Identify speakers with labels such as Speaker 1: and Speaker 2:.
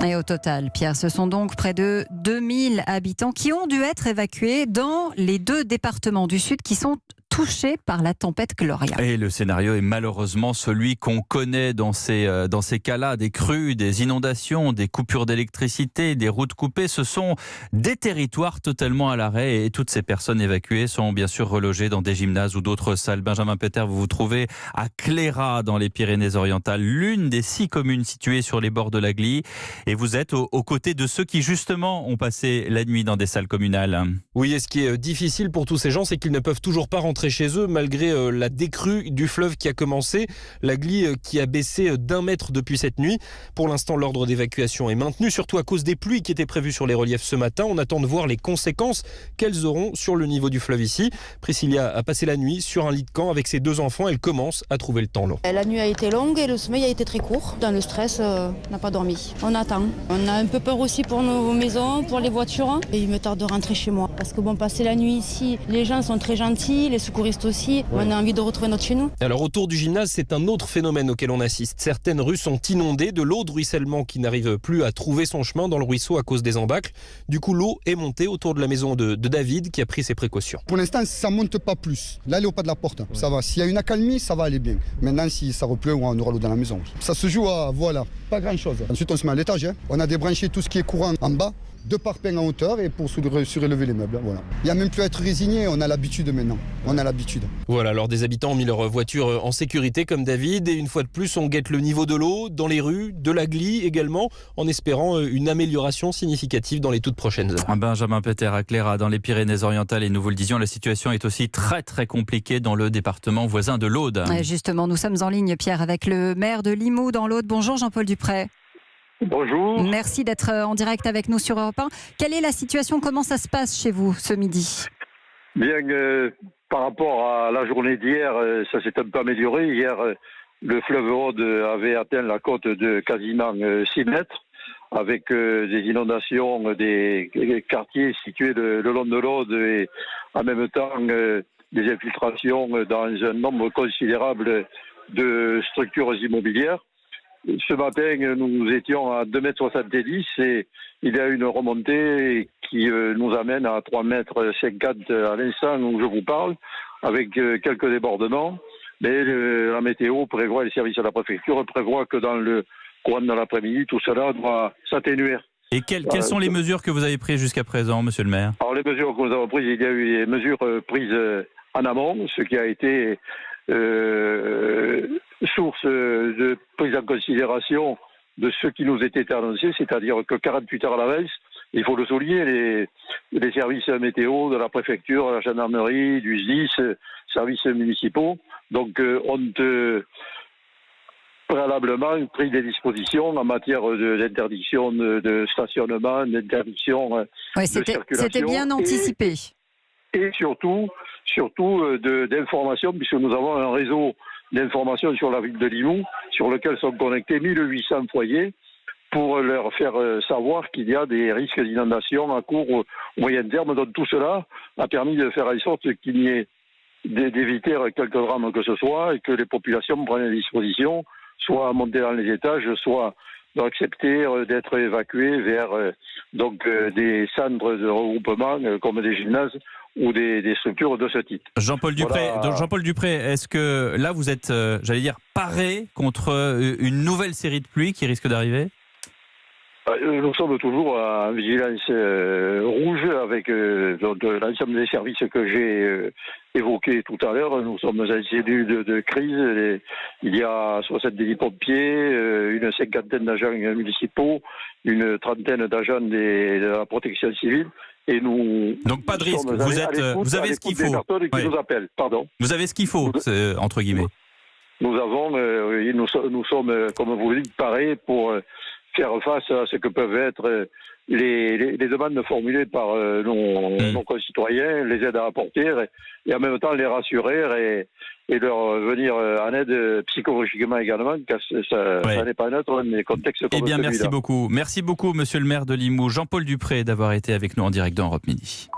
Speaker 1: Et au total, Pierre, ce sont donc près de 2000 habitants qui ont dû être évacués dans les 2 départements du Sud qui sont touchés par la tempête Gloria.
Speaker 2: Et le scénario est malheureusement celui qu'on connaît dans ces cas-là, des crues, des inondations, des coupures d'électricité, des routes coupées. Ce sont des territoires totalement à l'arrêt et toutes ces personnes évacuées sont bien sûr relogées dans des gymnases ou d'autres salles. Benjamin Peter, vous vous trouvez à Cléra dans les Pyrénées-Orientales, l'une des 6 communes situées sur les bords de la Glie, et vous êtes aux côtés de ceux qui justement ont passé la nuit dans des salles communales.
Speaker 3: Oui, et ce qui est difficile pour tous ces gens, c'est qu'ils ne peuvent toujours pas rentrer chez eux malgré la décrue du fleuve qui a commencé, la Glie qui a baissé d'1 mètre depuis cette nuit. Pour l'instant, l'ordre d'évacuation est maintenu, surtout à cause des pluies qui étaient prévues sur les reliefs ce matin. On attend de voir les conséquences qu'elles auront sur le niveau du fleuve ici. Priscilla a passé la nuit sur un lit de camp avec ses 2 enfants. Elle commence à trouver le temps long.
Speaker 4: La nuit a été longue et le sommeil a été très court. Dans le stress, on n'a pas dormi. On attend. On a un peu peur aussi pour nos maisons, pour les voitures. Et il me tarde de rentrer chez moi. Parce que passer la nuit ici, les gens sont très gentils, les secouristes aussi. Ouais. On a envie de retrouver notre chez nous.
Speaker 3: Alors autour du gymnase, c'est un autre phénomène auquel on assiste. Certaines rues sont inondées, de l'eau de ruissellement qui n'arrive plus à trouver son chemin dans le ruisseau à cause des embâcles. Du coup, l'eau est montée autour de la maison de David qui a pris ses précautions.
Speaker 5: Pour l'instant, ça ne monte pas plus. Là, elle est au pas de la porte. Ça va. S'il y a une accalmie, ça va aller bien. Maintenant, si ça repleut, on aura l'eau dans la maison. Ça se joue à, voilà, pas grand-chose. Ensuite, on se met à l'étage. On a débranché tout ce qui est courant en bas. 2 parpaings en hauteur et pour surélever les meubles. Voilà. Il n'y a même plus à être résigné, on a l'habitude maintenant. On a l'habitude.
Speaker 3: Voilà, alors des habitants ont mis leur voiture en sécurité comme David et une fois de plus on guette le niveau de l'eau dans les rues, de la Glie également, en espérant une amélioration significative dans les toutes prochaines heures.
Speaker 2: Benjamin Peter à Cléra dans les Pyrénées-Orientales et nous vous le disions, la situation est aussi très très compliquée dans le département voisin de l'Aude.
Speaker 1: Justement, nous sommes en ligne, Pierre, avec le maire de Limoux dans l'Aude. Bonjour Jean-Paul Dupré.
Speaker 6: Bonjour.
Speaker 1: Merci d'être en direct avec nous sur Europe 1. Quelle est la situation? Comment ça se passe chez vous ce midi?
Speaker 6: Bien, par rapport à la journée d'hier, ça s'est un peu amélioré. Hier, le fleuve Aude avait atteint la côte de quasiment 6 mètres, avec des inondations des quartiers situés le long de l'Aude et en même temps des infiltrations dans un nombre considérable de structures immobilières. Ce matin, nous étions à 2,70 m et il y a une remontée qui nous amène à 3,50 m à l'instant où je vous parle, avec quelques débordements. Mais la météo prévoit, les services de la préfecture prévoient que dans le courant de l'après-midi, tout cela doit s'atténuer.
Speaker 2: Et quelles sont les mesures que vous avez prises jusqu'à présent, monsieur le maire?
Speaker 6: Alors les mesures que nous avons prises, il y a eu des mesures prises en amont, ce qui a été source de prise en considération de ce qui nous était annoncé, c'est-à-dire que 48 heures à l'avance, il faut le souligner, les services météo de la préfecture, la gendarmerie, du SDIS, services municipaux, donc ont préalablement pris des dispositions en matière d'interdiction de stationnement, d'interdiction de circulation.
Speaker 1: C'était bien anticipé.
Speaker 6: Et surtout d'information, puisque nous avons un réseau d'information sur la ville de Limoux, sur lequel sont connectés 1800 foyers, pour leur faire savoir qu'il y a des risques d'inondation à court ou moyen terme. Donc tout cela a permis de faire en sorte qu'il n'y ait d'éviter quelques drames que ce soit et que les populations prennent des dispositions, soit à monter dans les étages, soit d'accepter d'être évacuées vers des centres de regroupement comme des gymnases ou des structures de ce type.
Speaker 2: Jean-Paul Dupré,
Speaker 6: voilà.
Speaker 2: Jean-Paul Dupré, est-ce que là vous êtes, paré contre une nouvelle série de pluies qui risque d'arriver?
Speaker 6: Nous sommes toujours en vigilance rouge avec l'ensemble des services que j'ai évoqués tout à l'heure. Nous sommes en cellule de crise. Il y a 70 pompiers, une cinquantaine d'agents municipaux, une trentaine d'agents de la protection civile. Et nous,
Speaker 2: donc pas de risque, vous avez ce qu'il faut.
Speaker 6: Qui nous appellent. Pardon.
Speaker 2: Vous avez ce qu'il faut, entre guillemets.
Speaker 6: Nous sommes, comme vous le dites, parés pour faire face à ce que peuvent être les demandes formulées par nos concitoyens, les aides à apporter et en même temps les rassurer et leur venir en aide psychologiquement également, car ça n'est pas neutre, mais contexte comme celui-là.
Speaker 2: Merci beaucoup. Merci beaucoup, monsieur le maire de Limoux, Jean-Paul Dupré, d'avoir été avec nous en direct dans Europe Midi.